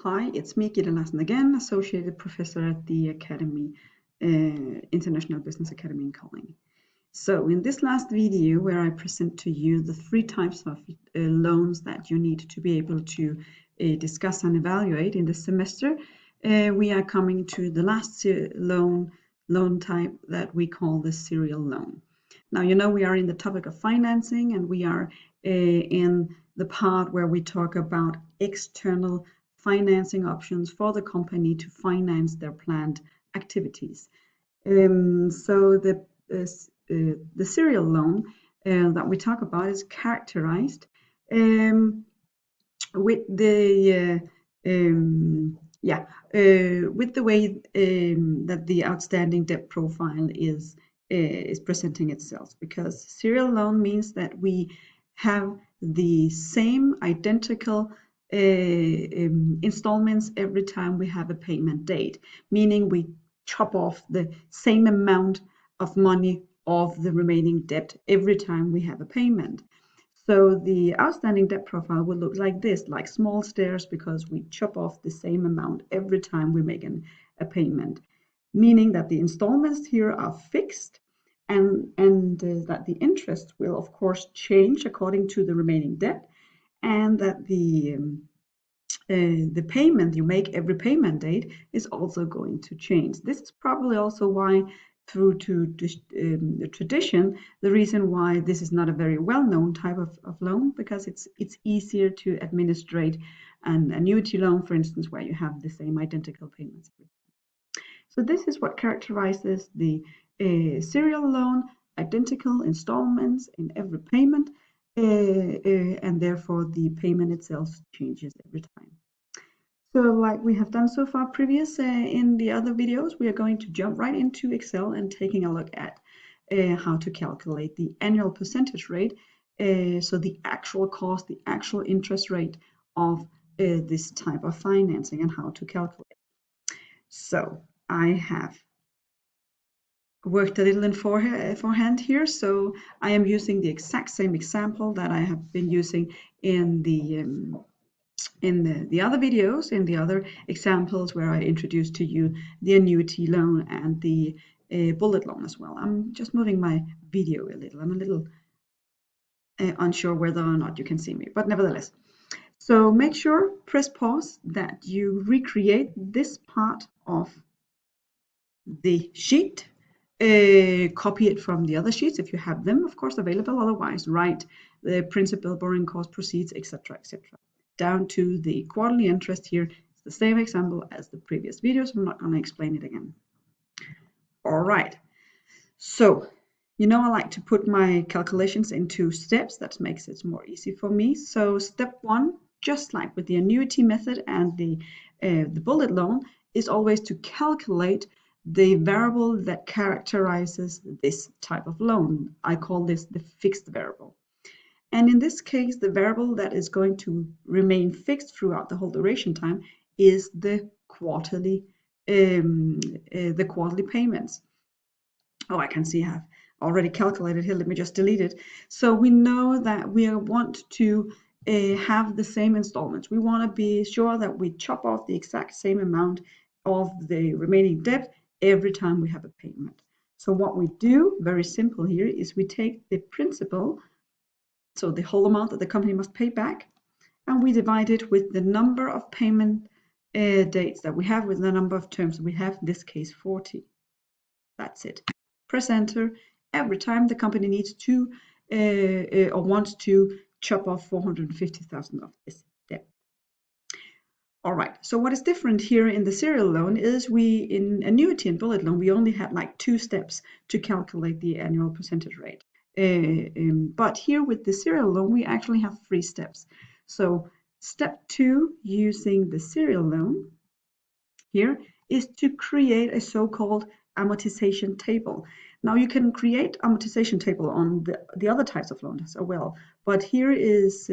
Hi, it's me, Gitte Larsen again, Associate Professor at the Academy, International Business Academy in Kolding. So in this last video where I present to you the three types of loans that you need to be able to discuss and evaluate in this semester, we are coming to the last loan type that we call the serial loan. Now, you know, we are in the topic of financing, and we are in the part where we talk about external financing options for the company to finance their planned activities. So the serial loan that we talk about is characterized with the with the way that the outstanding debt profile is presenting itself, because serial loan means that we have the same identical installments every time we have a payment date, meaning we chop off the same amount of money of the remaining debt every time we have a payment. So the outstanding debt profile will look like this, like small stairs, because we chop off the same amount every time we make a payment, meaning that the installments here are fixed, and that the interest will of course change according to the remaining debt, and that the payment you make every payment date is also going to change. This is probably also why, through to the tradition, the reason why this is not a very well-known type of loan, because it's easier to administrate an annuity loan, for instance, where you have the same identical payments. So this is what characterizes the serial loan: identical installments in every payment, and therefore the payment itself changes every time. So like we have done so far previous in the other videos, we are going to jump right into Excel and taking a look at how to calculate the annual percentage rate, so the actual cost, the actual interest rate of this type of financing, and how to calculate. So I have worked a little in forehand here, so I am using the exact same example that I have been using in the other videos, in the other examples where I introduced to you the annuity loan and the bullet loan as well. I'm just moving my video a little. I'm a little unsure whether or not you can see me, but nevertheless. So make sure, press pause, that you recreate this part of the sheet. Copy it from the other sheets if you have them, of course, available. Otherwise, write the principal, borrowing cost, proceeds, etc., etc. Down to the quarterly interest here. It's the same example as the previous video, so I'm not going to explain it again. All right. So, you know, I like to put my calculations into steps. That makes it more easy for me. So step one, just like with the annuity method and the bullet loan, is always to calculate the variable that characterizes this type of loan. I call this the fixed variable. And in this case, the variable that is going to remain fixed throughout the whole duration time is the quarterly payments. Oh, I can see I have already calculated here. Let me just delete it. So we know that we want to have the same installments. We want to be sure that we chop off the exact same amount of the remaining debt every time we have a payment. So what we do, very simple here, is we take the principal, so the whole amount that the company must pay back, and we divide it with the number of payment dates that we have, with the number of terms we have, in this case 40. That's it. Press enter every time the company needs to or wants to chop off 450,000 of this debt. All right, so what is different here in the serial loan is in annuity and bullet loan, we only had like 2 steps to calculate the annual percentage rate. But here with the serial loan, we actually have 3 steps. So step 2, using the serial loan here, is to create a so-called amortization table. Now you can create amortization table on the other types of loans as well, but here is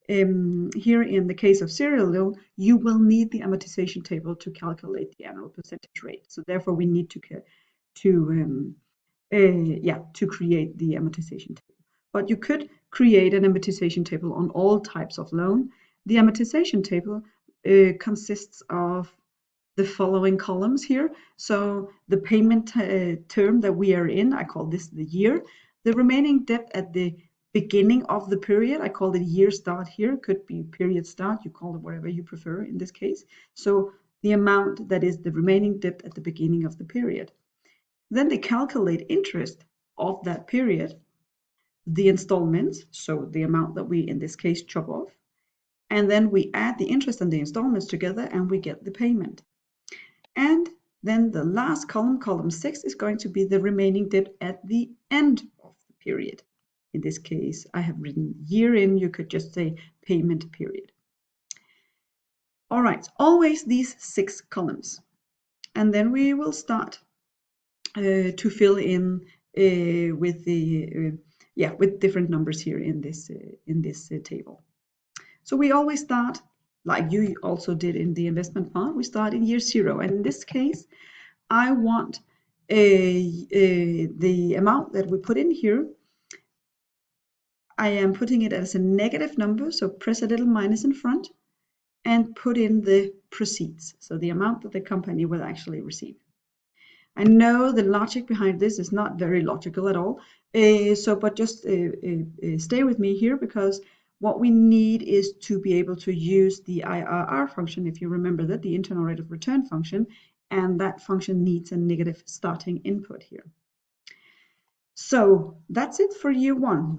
here in the case of serial loan, you will need the amortization table to calculate the annual percentage rate. So therefore, we need to create the amortization table. But you could create an amortization table on all types of loan. The amortization table consists of the following columns here. So the payment term that we are in, I call this the year. The remaining debt at the beginning of the period, I call it year start here, could be period start, you call it whatever you prefer in this case. So the amount that is the remaining debt at the beginning of the period. Then they calculate interest of that period, the installments, so the amount that we in this case chop off, and then we add the interest and the installments together and we get the payment. And then the last column, column 6, is going to be the remaining debt at the end of the period. In this case, I have written year in, you could just say payment period. All right, always these 6 columns. And then we will start to fill in with the with different numbers here in this table. So we always start, like you also did in the investment part, we start in year 0. And in this case, I want the amount that we put in here, I am putting it as a negative number, so press a little minus in front and put in the proceeds, so the amount that the company will actually receive. I know the logic behind this is not very logical at all, but just stay with me here, because what we need is to be able to use the IRR function, if you remember that, the internal rate of return function, and that function needs a negative starting input here. So that's it for year 1,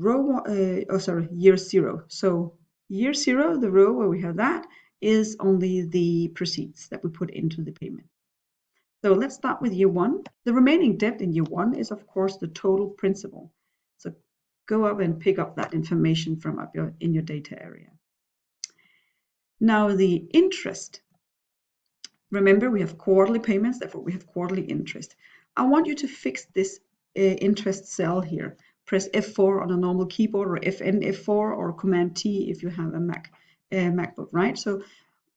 year 0. So year 0, the row where we have that, is only the proceeds that we put into the payment. So let's start with year 1. The remaining debt in year 1 is, of course, the total principal. So go up and pick up that information from up in your data area. Now the interest. Remember, we have quarterly payments, therefore we have quarterly interest. I want you to fix this interest cell here. Press F4 on a normal keyboard, or FN F4, or Command T if you have a MacBook, right? So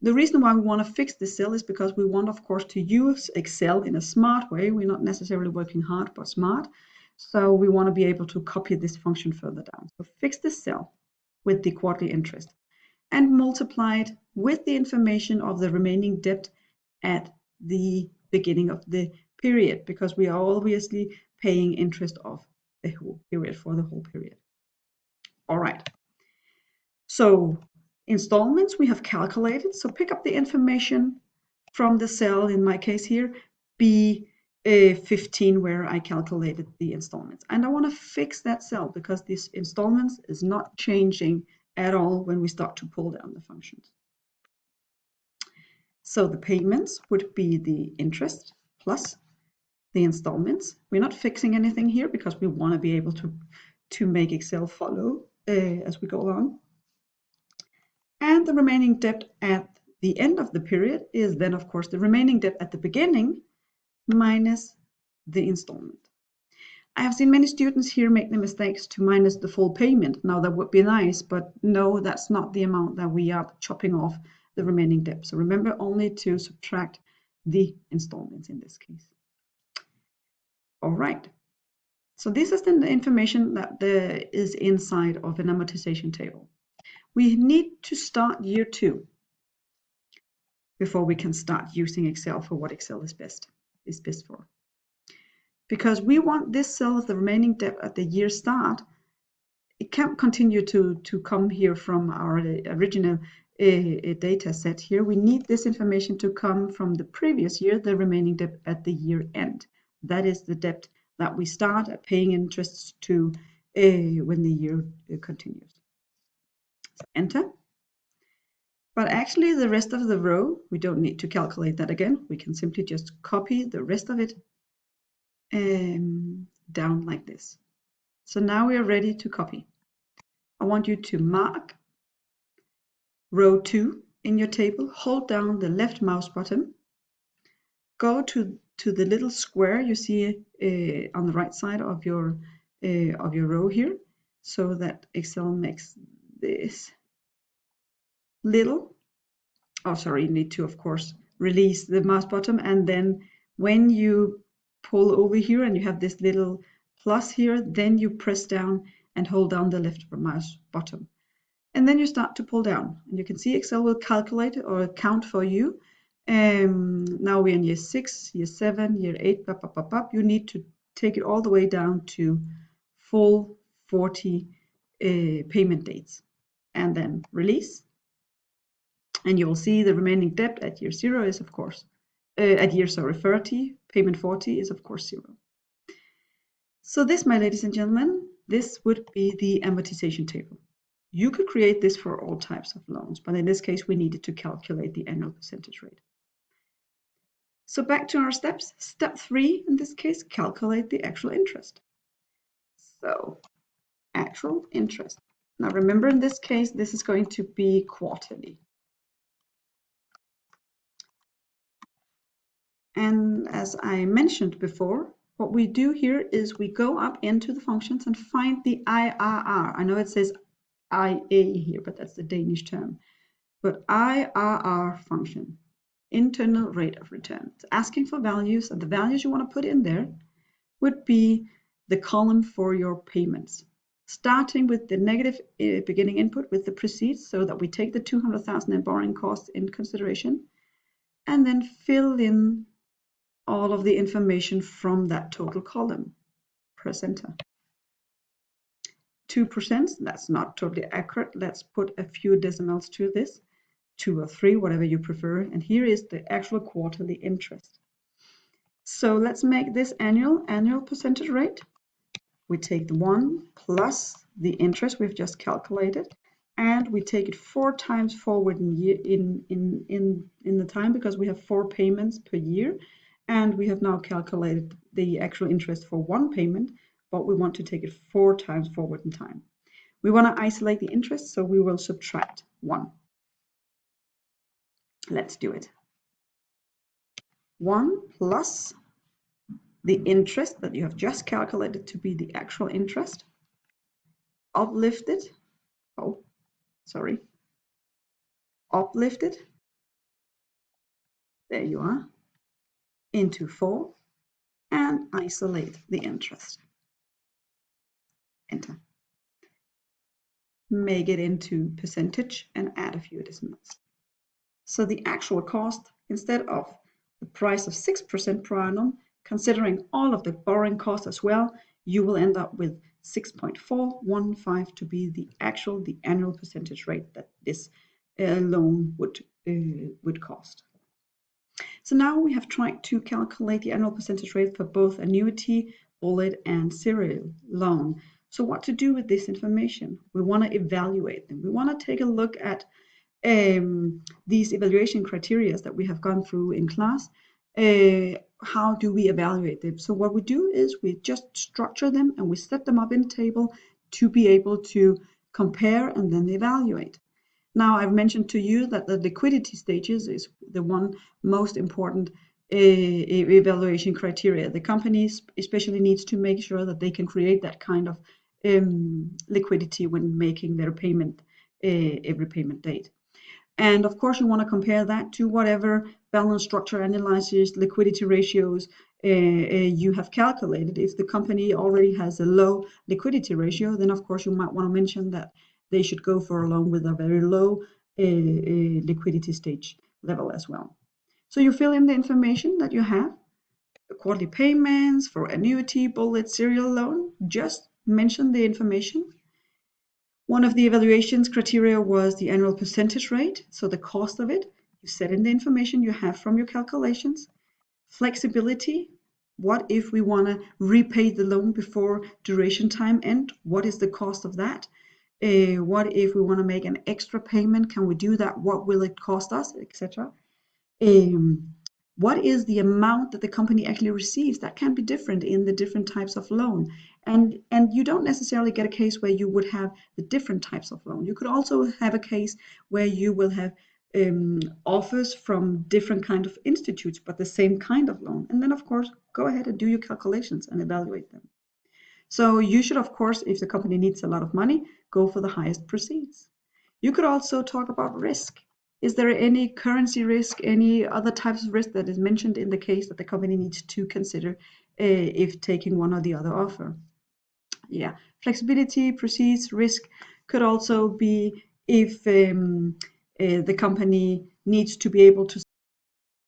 the reason why we want to fix this cell is because we want, of course, to use Excel in a smart way. We're not necessarily working hard, but smart. So we want to be able to copy this function further down. So fix this cell with the quarterly interest and multiply it with the information of the remaining debt at the beginning of the period, because we are obviously paying interest of the whole period for the whole period. All right. So installments we have calculated, so pick up the information from the cell, in my case here, B15, where I calculated the installments. And I want to fix that cell because this installments is not changing at all when we start to pull down the functions. So the payments would be the interest plus the installments. We're not fixing anything here because we want to be able to make Excel follow as we go along. And the remaining debt at the end of the period is then, of course, the remaining debt at the beginning minus the installment. I have seen many students here make the mistakes to minus the full payment. Now that would be nice, but no, that's not the amount that we are chopping off the remaining debt. So remember only to subtract the installments in this case. All right. So this is then the information that is inside of an amortization table. We need to start year 2 before we can start using Excel for what Excel is best for. Because we want this cell of the remaining debt at the year start, it can't continue to come here from our original data set here. We need this information to come from the previous year, the remaining debt at the year end. That is the debt that we start paying interests to when the year continues. So enter. But actually the rest of the row, we don't need to calculate that again. We can simply just copy the rest of it down like this. So now we are ready to copy. I want you to mark row 2 in your table, hold down the left mouse button, go to the little square you see on the right side of your row here, so that Excel makes this little, you need to, of course, release the mouse button, and then when you pull over here and you have this little plus here, then you press down and hold down the left mouse button. And then you start to pull down. And you can see Excel will calculate or count for you. Now we're in year 6, year 7, year 8, you need to take it all the way down to full 40 payment dates. And then release. And you will see the remaining debt at year 0 is of course, at year 30, payment 40 is of course 0. So this, my ladies and gentlemen, this would be the amortization table. You could create this for all types of loans, but in this case, we needed to calculate the annual percentage rate. So back to our steps. Step 3, in this case, calculate the actual interest. So actual interest. Now remember, in this case, this is going to be quarterly. And as I mentioned before, what we do here is we go up into the functions and find the IRR. I know it says IA here, but that's the Danish term. But IRR function, internal rate of return. It's asking for values, and the values you want to put in there would be the column for your payments. Starting with the negative beginning input with the proceeds, so that we take the 200,000 in borrowing costs in consideration, and then fill in all of the information from that total column. Press enter. 2%, that's not totally accurate. Let's put a few decimals to this, 2 or 3, whatever you prefer. And here is the actual quarterly interest. So let's make this annual percentage rate. We take the 1 plus the interest we've just calculated, and we take it 4 times forward in the time, because we have 4 payments per year. And we have now calculated the actual interest for 1 payment, but we want to take it 4 times forward in time. We want to isolate the interest, so we will subtract 1. Let's do it. 1 plus the interest that you have just calculated to be the actual interest, uplifted, uplifted, there you are, into 4, and isolate the interest. Enter. Make it into percentage and add a few decimals. So the actual cost, instead of the price of 6% per annum, considering all of the borrowing costs as well, you will end up with 6.415 to be the annual percentage rate that this loan would cost. So now we have tried to calculate the annual percentage rate for both annuity, bullet, and serial loan. So what to do with this information? We want to evaluate them. We want to take a look at these evaluation criteria that we have gone through in class. How do we evaluate them? So what we do is we just structure them and we set them up in a table to be able to compare and then evaluate. Now, I've mentioned to you that the liquidity stages is the one most important evaluation criteria. The company especially needs to make sure that they can create that kind of liquidity when making their payment every payment date. And of course, you want to compare that to whatever balance structure analysis, liquidity ratios you have calculated. If the company already has a low liquidity ratio, then of course you might want to mention that they should go for a loan with a very low liquidity stage level as well. So you fill in the information that you have, the quarterly payments for annuity, bullet, serial loan, just mention the information. One of the evaluations criteria was the annual percentage rate, so the cost of it. You set in the information you have from your calculations. Flexibility, what if we want to repay the loan before duration time end? What is the cost of that? What if we want to make an extra payment? Can we do that? What will it cost us, etc.? What is the amount that the company actually receives? That can be different in the different types of loan. And you don't necessarily get a case where you would have the different types of loan. You could also have a case where you will have offers from different kind of institutes, but the same kind of loan. And then, of course, go ahead and do your calculations and evaluate them. So you should, of course, if the company needs a lot of money, go for the highest proceeds. You could also talk about risk. Is there any currency risk, any other types of risk that is mentioned in the case that the company needs to consider if taking one or the other offer? Yeah, flexibility, proceeds, risk could also be if the company needs to be able to